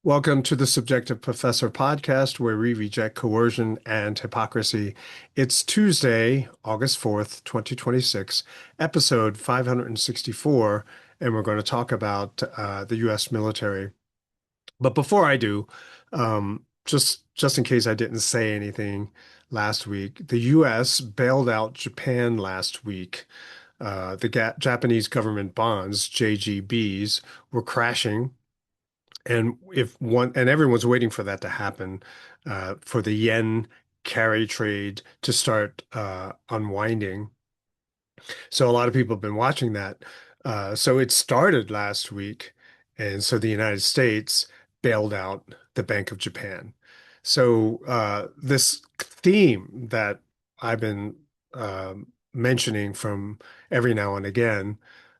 Welcome to the Subjective Professor podcast, where we reject coercion and hypocrisy. It's Tuesday, August 4th, 2026, episode 564, and we're going to talk about the U.S. military. But before I do, just in case I didn't say anything last week, the U.S. bailed out Japan last week. The Japanese government bonds, JGBs, were crashing, and everyone's waiting for that to happen, for the yen carry trade to start unwinding. So a lot of people have been watching that. So it started last week, and so the United States bailed out the Bank of Japan. So this theme that I've been mentioning from every now and again,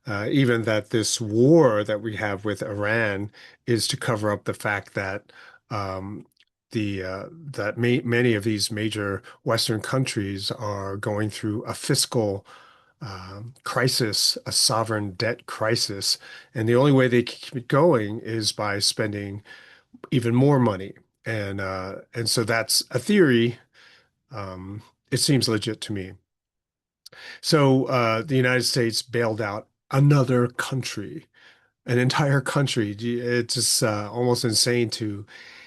even that this war that we have with Iran is to cover up the fact that the that many of these major Western countries are going through a fiscal crisis, a sovereign debt crisis. And the only way they keep it going is by spending even more money. And so that's a theory. It seems legit to me. So the United States bailed out another country, an entire country. It's just almost insane to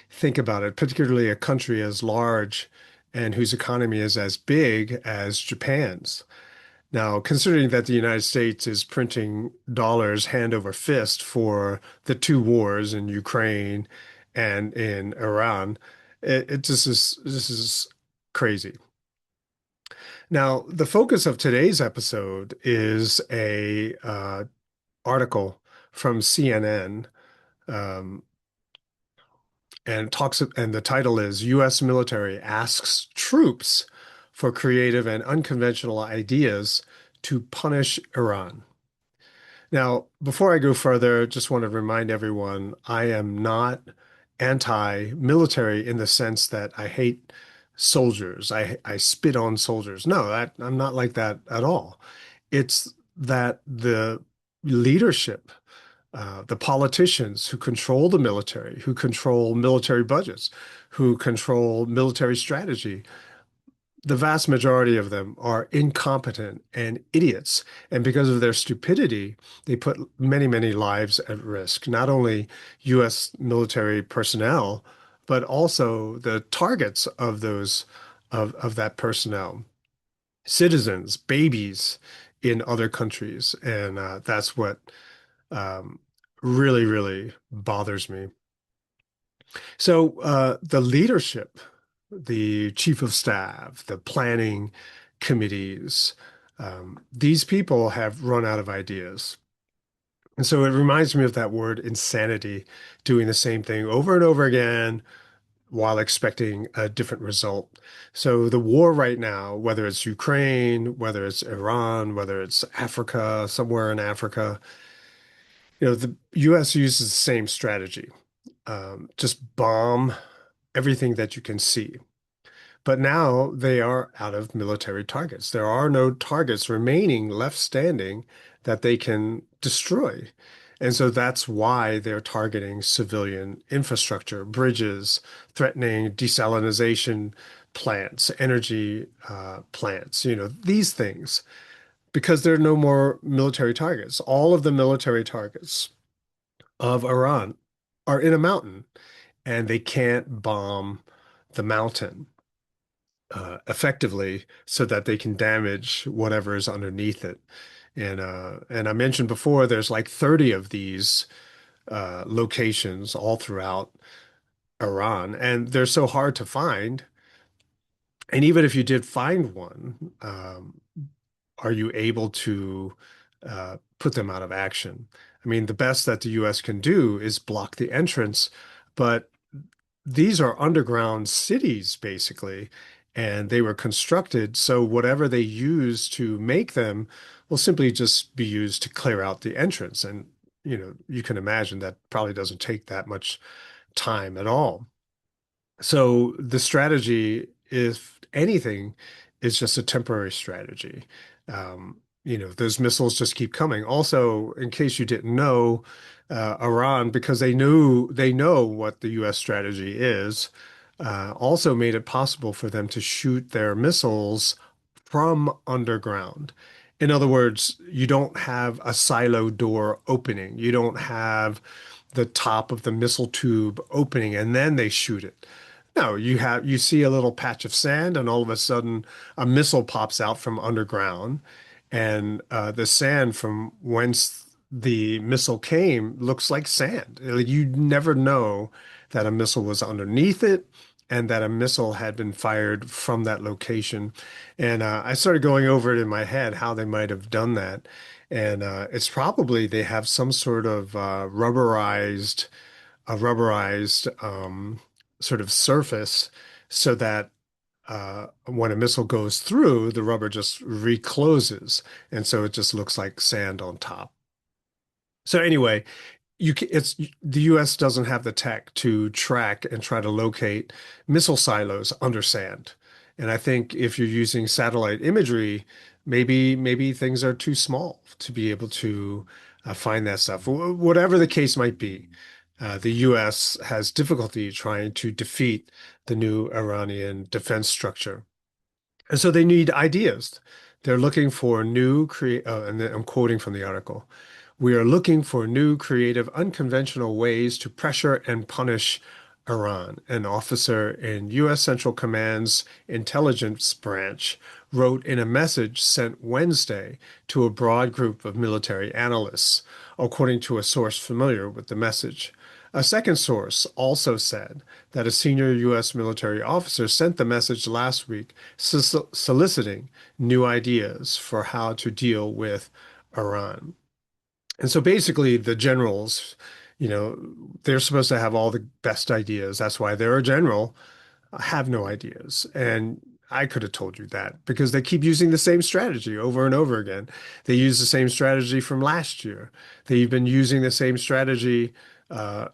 think about it, particularly a country as large and whose economy is as big as Japan's. Now, considering that the United States is printing dollars hand over fist for the two wars in Ukraine and in Iran, it just is this is crazy. Now, the focus of today's episode is a article from CNN, um, and the title is U.S. Military Asks Troops for Creative and Unconventional Ideas to Punish Iran. Now, before I go further, just want to remind everyone I am not anti-military in the sense that I hate soldiers. I spit on soldiers. No, I'm not like that at all. It's that the leadership, the politicians who control the military, who control military budgets, who control military strategy, the vast majority of them are incompetent and idiots. And because of their stupidity, they put many, many lives at risk, not only U.S. military personnel, but also the targets of of that personnel, citizens, babies in other countries. And that's what um, really, really bothers me. So the leadership, the chief of staff, the planning committees, these people have run out of ideas. And so it reminds me of that word insanity, doing the same thing over and over again while expecting a different result. So the war right now, whether it's Ukraine, whether it's Iran, whether it's Africa, somewhere in Africa, the US uses the same strategy. Just bomb everything that you can see. But now they are out of military targets. There are no targets remaining left standing that they can destroy. And so that's why they're targeting civilian infrastructure, bridges, threatening desalination plants, energy plants, these things, because there are no more military targets. All of the military targets of Iran are in a mountain, and they can't bomb the mountain effectively so that they can damage whatever is underneath it. And I mentioned before, there's like 30 of these locations all throughout Iran, and they're so hard to find. And even if you did find one, are you able to put them out of action? I mean, the best that the U.S. can do is block the entrance, but these are underground cities, basically, and they were constructed so whatever they use to make them will simply just be used to clear out the entrance. And, you can imagine that probably doesn't take that much time at all. So the strategy, if anything, is just a temporary strategy. those missiles just keep coming. Also, in case you didn't know, Iran, because they know what the U.S. strategy is, also made it possible for them to shoot their missiles from underground. In other words, you don't have a silo door opening. You don't have the top of the missile tube opening and then they shoot it. No, you see a little patch of sand and all of a sudden a missile pops out from underground and the sand from whence the missile came looks like sand. Like, you never know that a missile was underneath it and that a missile had been fired from that location. And I started going over it in my head how they might have done that. And it's probably they have some sort of rubberized sort of surface so that when a missile goes through, the rubber just recloses. And so it just looks like sand on top. So anyway, it's the US doesn't have the tech to track and try to locate missile silos under sand. And I think if you're using satellite imagery, maybe things are too small to be able to find that stuff. Whatever the case might be, the US has difficulty trying to defeat the new Iranian defense structure. And so they need ideas. They're looking for new create, and I'm quoting from the article. We are looking for new, creative, unconventional ways to pressure and punish Iran. An officer in U.S. Central Command's intelligence branch wrote in a message sent Wednesday to a broad group of military analysts, according to a source familiar with the message. A second source also said that a senior U.S. military officer sent the message last week soliciting new ideas for how to deal with Iran. And so basically, the generals, they're supposed to have all the best ideas. That's why they're a general, have no ideas. And I could have told you that because they keep using the same strategy over and over again. They use the same strategy from last year. They've been using the same strategy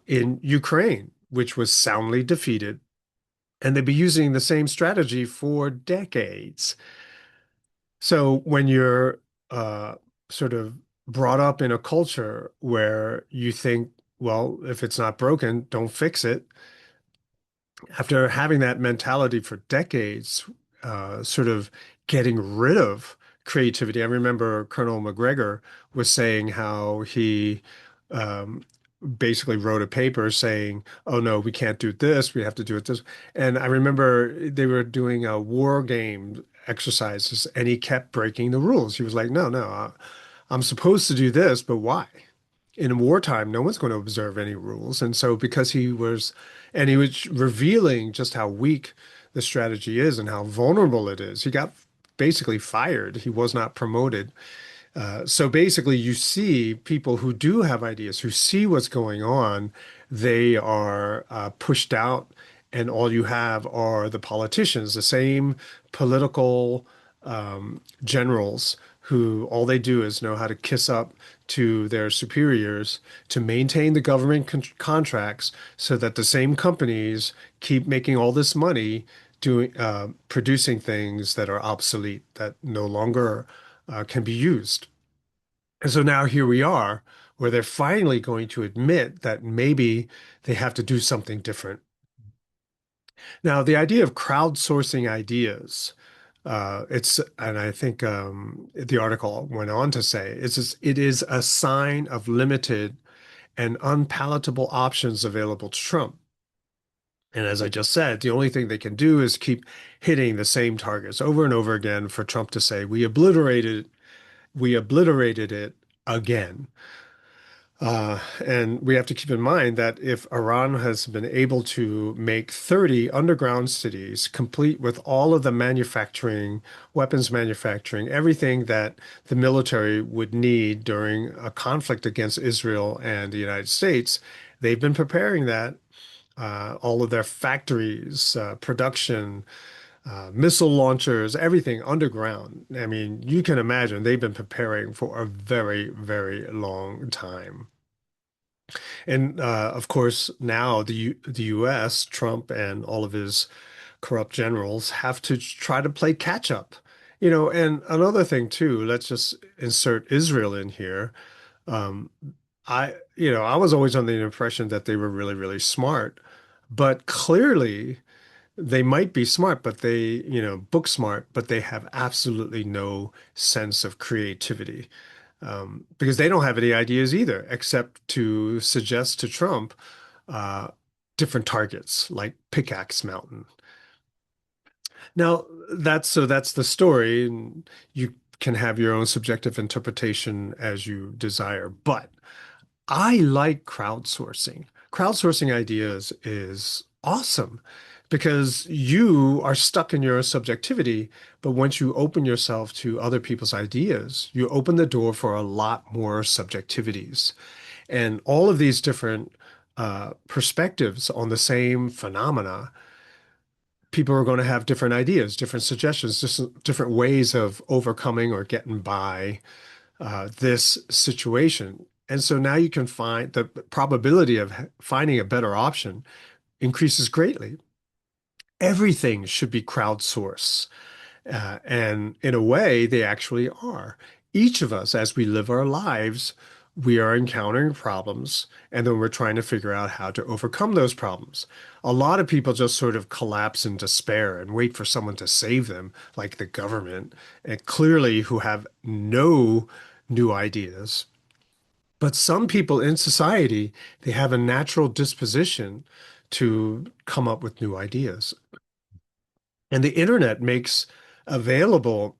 in Ukraine, which was soundly defeated. And they've been using the same strategy for decades. So when you're uh, sort of brought up in a culture where you think, well, if it's not broken, don't fix it, after having that mentality for decades, sort of getting rid of creativity. I remember Colonel McGregor was saying how he um, basically wrote a paper saying, "Oh no, we can't do this. We have to do it this." And I remember they were doing a war game exercises, and he kept breaking the rules. He was like, "No, no, I'm supposed to do this, but why?" In wartime, no one's going to observe any rules. And he was revealing just how weak the strategy is and how vulnerable it is. He got basically fired. He was not promoted. So basically, you see people who do have ideas, who see what's going on, they are pushed out, and all you have are the politicians, the same political generals who all they do is know how to kiss up to their superiors to maintain the government contracts so that the same companies keep making all this money doing producing things that are obsolete, that no longer can be used. And so now here we are, where they're finally going to admit that maybe they have to do something different. Now, the idea of crowdsourcing ideas, and I think the article went on to say, it is a sign of limited and unpalatable options available to Trump. And as I just said, the only thing they can do is keep hitting the same targets over and over again for Trump to say, we obliterated it again. And we have to keep in mind that if Iran has been able to make 30 underground cities complete with all of the manufacturing, weapons manufacturing, everything that the military would need during a conflict against Israel and the United States, they've been preparing that. All of their factories, production, missile launchers, everything underground. I mean, you can imagine they've been preparing for a very, very long time. And of course, now the U.S., Trump and all of his corrupt generals have to try to play catch up And another thing too, let's just insert Israel in here. Um, I was always under the impression that they were really, really smart, but clearly they might be smart, but book smart, but they have absolutely no sense of creativity, because they don't have any ideas either, except to suggest to Trump uh, different targets like Pickaxe Mountain. Now, that's the story, and you can have your own subjective interpretation as you desire. But I like crowdsourcing. Crowdsourcing ideas is awesome because you are stuck in your subjectivity, but once you open yourself to other people's ideas, you open the door for a lot more subjectivities. And all of these different perspectives on the same phenomena, people are going to have different ideas, different suggestions, just different ways of overcoming or getting by this situation. And so now you can find the probability of finding a better option increases greatly. Everything should be crowdsourced. And in a way, they actually are. Each of us, as we live our lives, we are encountering problems, and then we're trying to figure out how to overcome those problems. A lot of people just sort of collapse in despair and wait for someone to save them, like the government, and clearly who have no new ideas. But some people in society, they have a natural disposition to come up with new ideas. And the internet makes available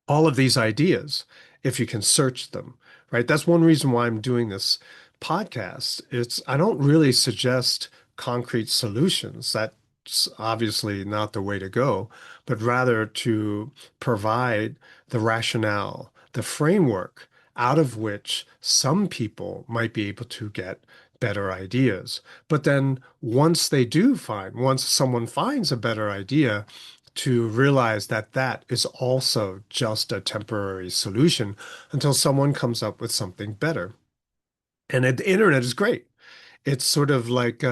all of these ideas if you can search them, right? That's one reason why I'm doing this podcast. I don't really suggest concrete solutions. That's obviously not the way to go, but rather to provide the rationale, the framework out of which some people might be able to get better ideas. But then once someone finds a better idea, to realize that that is also just a temporary solution until someone comes up with something better. And the internet is great. It's sort of like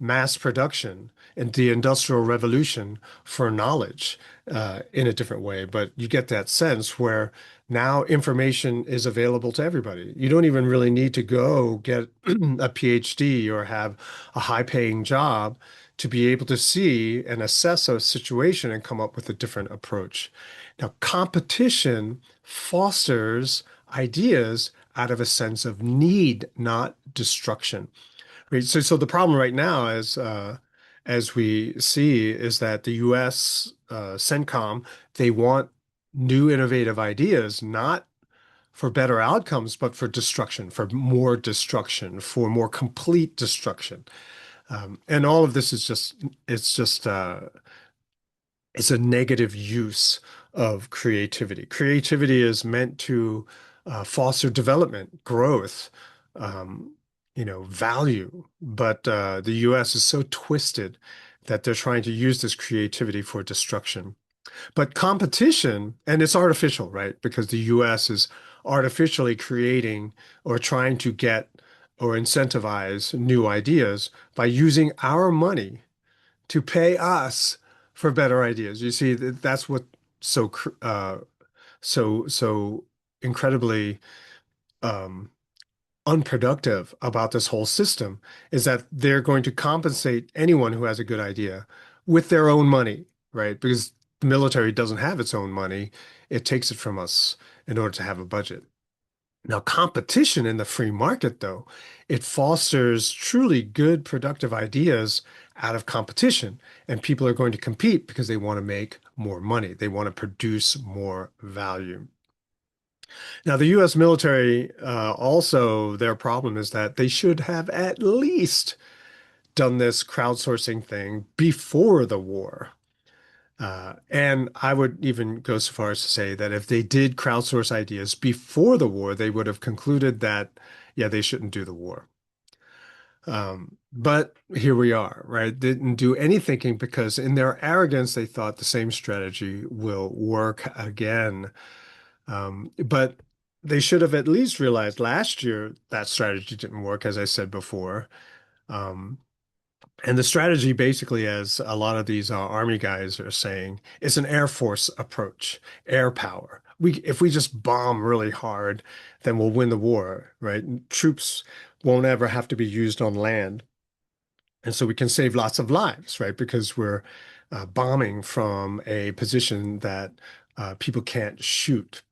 mass production and the Industrial Revolution for knowledge in a different way. But you get that sense where now information is available to everybody. You don't even really need to go get a PhD or have a high-paying job to be able to see and assess a situation and come up with a different approach. Now, competition fosters ideas out of a sense of need, not destruction. Right. So the problem right now, as we see, is that the U.S. CENTCOM, they want new innovative ideas, not for better outcomes, but for destruction, for more complete destruction. And all of this is it's a negative use of creativity. Creativity is meant to foster development, growth, um, value. But the U.S. is so twisted that they're trying to use this creativity for destruction. But competition, and it's artificial, right? Because the U.S. is artificially creating or trying to get or incentivize new ideas by using our money to pay us for better ideas. You see, that's what so so incredibly um, unproductive about this whole system is that they're going to compensate anyone who has a good idea with their own money, right? Because the military doesn't have its own money; it takes it from us in order to have a budget. Now, competition in the free market, though, it fosters truly good, productive ideas out of competition. And people are going to compete because they want to make more money. They want to produce more value. Now, the US military, also, their problem is that they should have at least done this crowdsourcing thing before the war. And I would even go so far as to say that if they did crowdsource ideas before the war, they would have concluded that, yeah, they shouldn't do the war. But here we are, right? Didn't do any thinking because in their arrogance, they thought the same strategy will work again. But they should have at least realized last year that strategy didn't work, as I said before. Um, And the strategy, basically, as a lot of these army guys are saying, is an Air Force approach, air power. If we just bomb really hard, then we'll win the war, right? And troops won't ever have to be used on land. And so we can save lots of lives, right? Because we're bombing from a position that people can't shoot.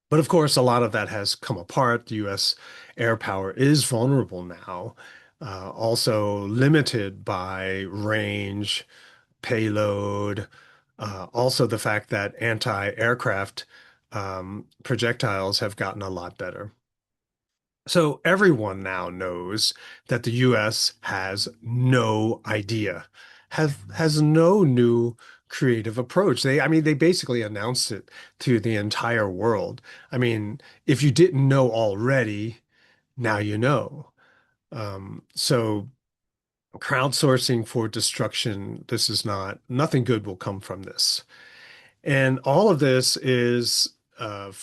But of course, a lot of that has come apart. The US air power is vulnerable now, also limited by range, payload, also the fact that anti-aircraft projectiles have gotten a lot better. So everyone now knows that the US has no idea, has no new creative approach. I mean, they basically announced it to the entire world. I mean, if you didn't know already, now you know. So crowdsourcing for destruction, this is not, nothing good will come from this. And all of this is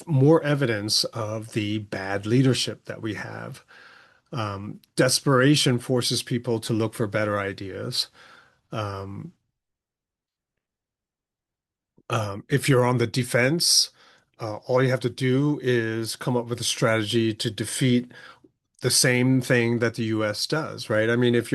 more evidence of the bad leadership that we have. Desperation forces people to look for better ideas. Um, if you're on the defense, all you have to do is come up with a strategy to defeat the same thing that the US does, right? I mean, if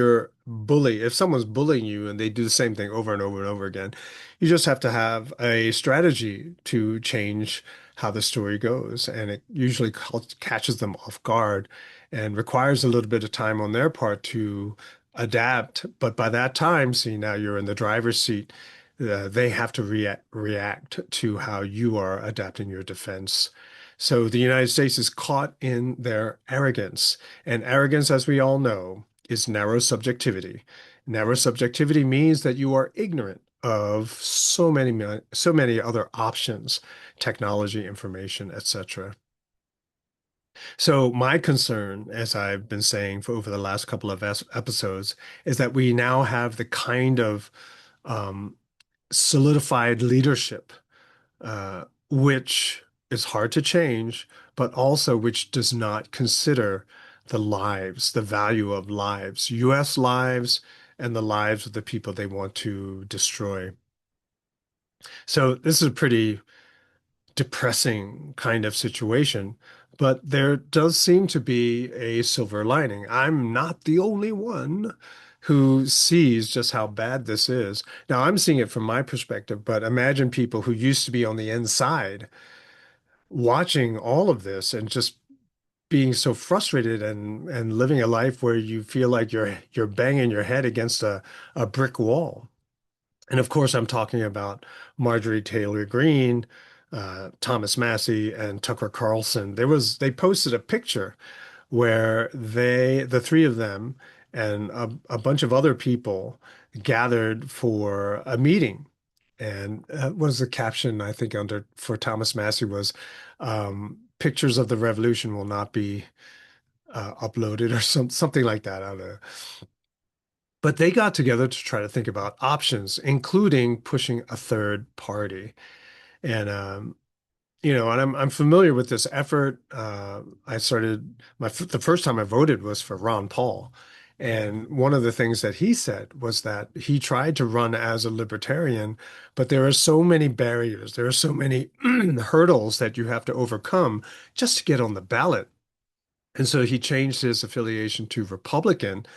someone's bullying you and they do the same thing over and over and over again, you just have to have a strategy to change how the story goes. And it usually catches them off guard and requires a little bit of time on their part to adapt. But by that time, see, now you're in the driver's seat. They have to react to how you are adapting your defense. So the United States is caught in their arrogance. And arrogance, as we all know, is narrow subjectivity. Narrow subjectivity means that you are ignorant of so many other options, technology, information, etc. So my concern, as I've been saying for over the last couple of episodes, is that we now have the kind of um, solidified leadership which is hard to change, but also which does not consider the lives, the value of lives, US lives, and the lives of the people they want to destroy. So this is a pretty depressing kind of situation, but there does seem to be a silver lining. I'm not the only one who sees just how bad this is. Now, I'm seeing it from my perspective, but imagine people who used to be on the inside watching all of this and just being so frustrated and living a life where you feel like you're banging your head against a brick wall. And of course, I'm talking about Marjorie Taylor Greene, Thomas Massey, and Tucker Carlson. They posted a picture where the three of them and a bunch of other people gathered for a meeting. And what was the caption, I think, under for Thomas Massey was pictures of the revolution will not be uploaded or something like that. I don't know. But they got together to try to think about options, including pushing a third party. And and I'm familiar with this effort. I started the first time I voted was for Ron Paul, and one of the things that he said was that he tried to run as a libertarian, but there are so many barriers, there are so many hurdles that you have to overcome just to get on the ballot. And so he changed his affiliation to Republican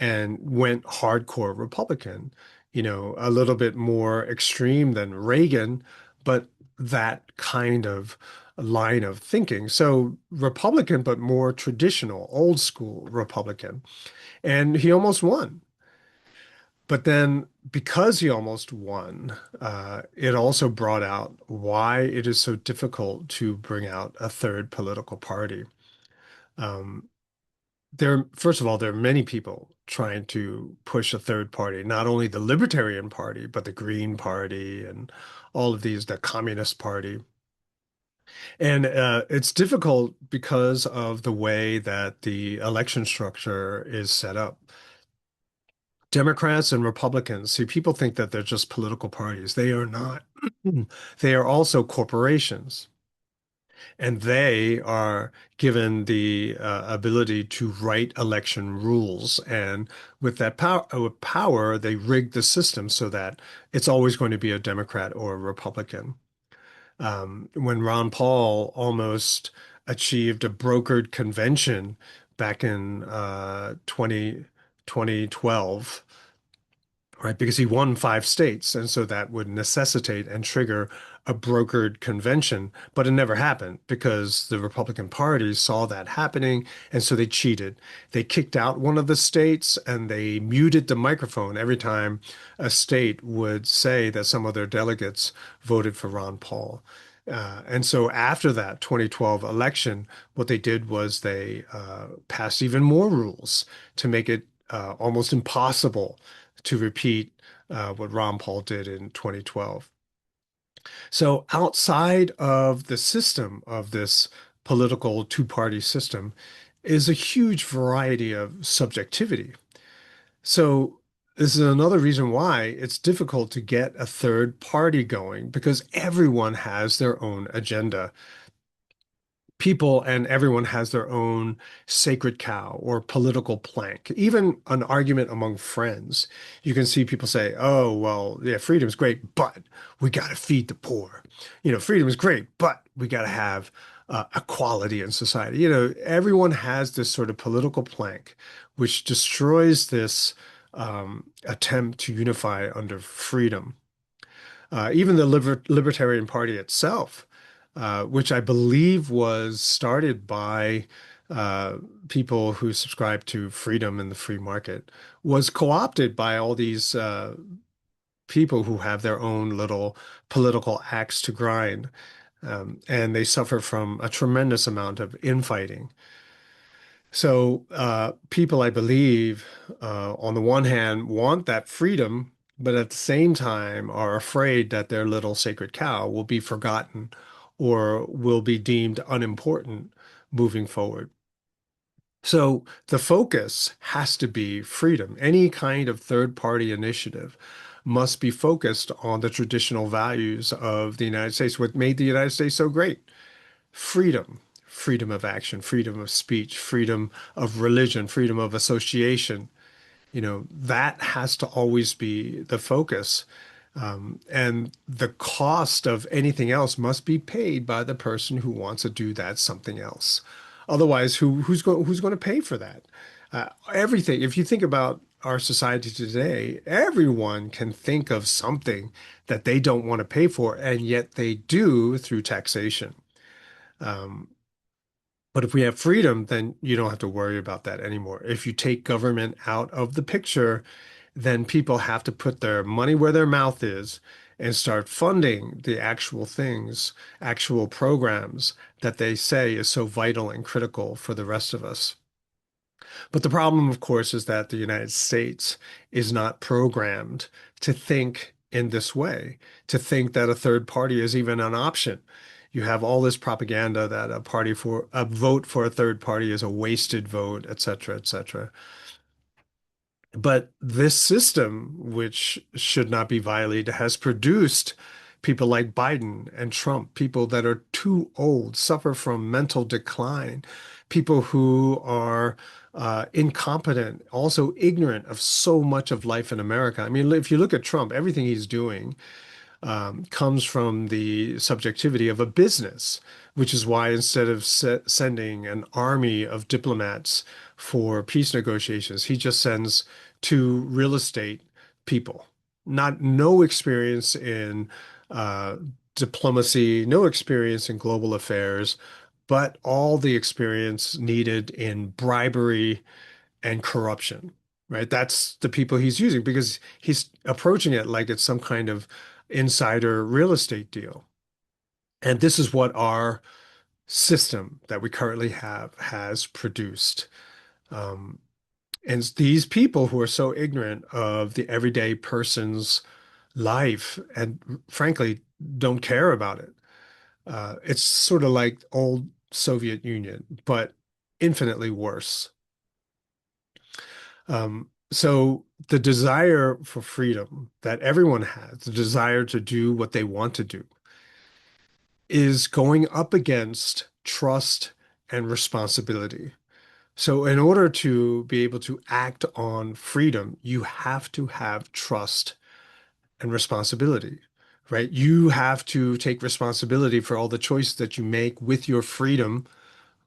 and went hardcore Republican, a little bit more extreme than Reagan, but that kind of line of thinking. So Republican, but more traditional, old school Republican. And he almost won. But then, because he almost won, it also brought out why it is so difficult to bring out a third political party. Um, first of all, there are many people trying to push a third party, not only the Libertarian Party, but the Green Party and all of these, the Communist Party. And it's difficult because of the way that the election structure is set up. Democrats and Republicans, see, people think that they're just political parties. They are not. They are also corporations. And they are given the ability to write election rules. And with power, they rig the system so that it's always going to be a Democrat or a Republican. When Ron Paul almost achieved a brokered convention back in 2012, right? Because he won 5 states. And so that would necessitate and trigger a brokered convention. But it never happened because the Republican Party saw that happening. And so they cheated. They kicked out one of the states and they muted the microphone every time a state would say that some of their delegates voted for Ron Paul. And so after that 2012 election, what they did was they passed even more rules to make it almost impossible to repeat what Ron Paul did in 2012. So outside of the system of this political two-party system is a huge variety of subjectivity. So this is another reason why it's difficult to get a third party going because everyone has their own agenda. People and everyone has their own sacred cow or political plank. Even an argument among friends, you can see people say, "Oh, well, yeah, freedom's great, but we got to feed the poor." Freedom is great, but we got to have equality in society. Everyone has this sort of political plank, which destroys this attempt to unify under freedom. Even the Libertarian Party itself, which I believe was started by uh, people who subscribe to freedom and the free market, was co-opted by all these people who have their own little political axe to grind. And they suffer from a tremendous amount of infighting. So people, I believe, on the one hand, want that freedom, but at the same time are afraid that their little sacred cow will be forgotten or will be deemed unimportant moving forward. So the focus has to be freedom. Any kind of third-party initiative must be focused on the traditional values of the United States, what made the United States so great. Freedom, freedom of action, freedom of speech, freedom of religion, freedom of association. That has to always be the focus. And the cost of anything else must be paid by the person who wants to do that something else. Otherwise, who's going to pay for that? Everything. If you think about our society today, everyone can think of something that they don't want to pay for, and yet they do through taxation. Um, but if we have freedom, then you don't have to worry about that anymore. If you take government out of the picture, then people have to put their money where their mouth is and start funding the actual things, actual programs that they say is so vital and critical for the rest of us. But the problem, of course, is that the United States is not programmed to think in this way, to think that a third party is even an option. You have all this propaganda that a vote for a third party is a wasted vote, et cetera, et cetera. But this system, which should not be violated, has produced people like Biden and Trump, people that are too old, suffer from mental decline, people who are incompetent, also ignorant of so much of life in America. I mean, if you look at Trump, everything he's doing comes from the subjectivity of a business, which is why instead of sending an army of diplomats for peace negotiations, he just sends two real estate people, no experience in uh, diplomacy, no experience in global affairs, but all the experience needed in bribery and corruption, right? That's the people he's using because he's approaching it like it's some kind of insider real estate deal. And this is what our system that we currently have has produced. Um, and these people who are so ignorant of the everyday person's life and frankly don't care about it. It's sort of like old Soviet Union, but infinitely worse. So the desire for freedom that everyone has, the desire to do what they want to do, is going up against trust and responsibility. So, in order to be able to act on freedom, you have to have trust and responsibility, right? You have to take responsibility for all the choices that you make with your freedom.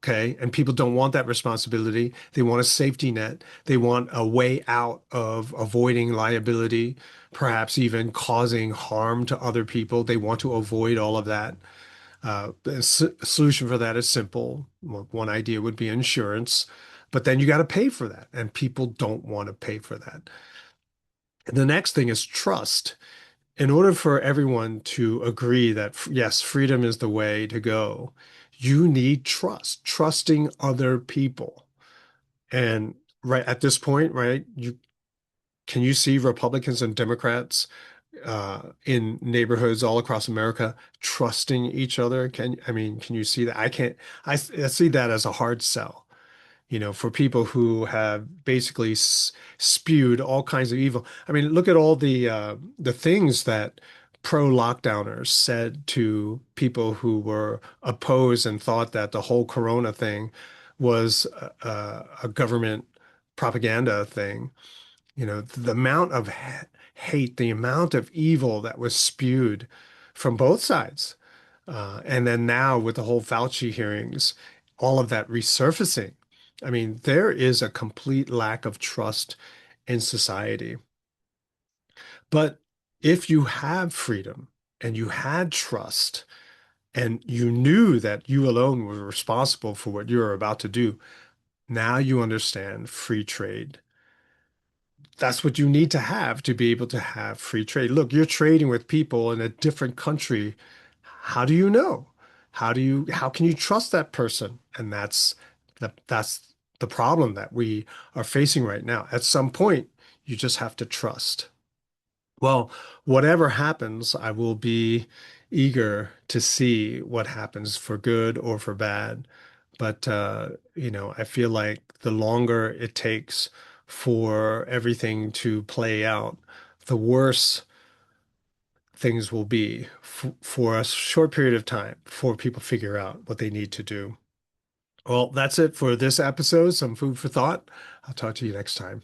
Okay. And people don't want that responsibility. They want a safety net. They want a way out of avoiding liability, perhaps even causing harm to other people. They want to avoid all of that. The solution for that is simple. Well, one idea would be insurance, but then you got to pay for that, and people don't want to pay for that. And the next thing is trust. In order for everyone to agree that, yes, freedom is the way to go, you need trust, trusting other people. And right at this point, right, you see Republicans and Democrats in neighborhoods all across America trusting each other? Can you see that? I can't, I see that as a hard sell, for people who have basically spewed all kinds of evil. I mean, look at all the things that pro-lockdowners said to people who were opposed and thought that the whole Corona thing was a government propaganda thing. The amount of hate, the amount of evil that was spewed from both sides. And then now with the whole Fauci hearings, all of that resurfacing. I mean, there is a complete lack of trust in society. But if you have freedom and you had trust and you knew that you alone were responsible for what you're about to do, now you understand free trade. That's what you need to be able to have free trade. Look, you're trading with people in a different country. How do you know? How can you trust that person? And that's the problem that we are facing right now. At some point, you just have to trust. Well, whatever happens, I will be eager to see what happens for good or for bad. But I feel like the longer it takes for everything to play out, the worse things will be for a short period of time before people figure out what they need to do. Well, that's it for this episode. Some food for thought. I'll talk to you next time.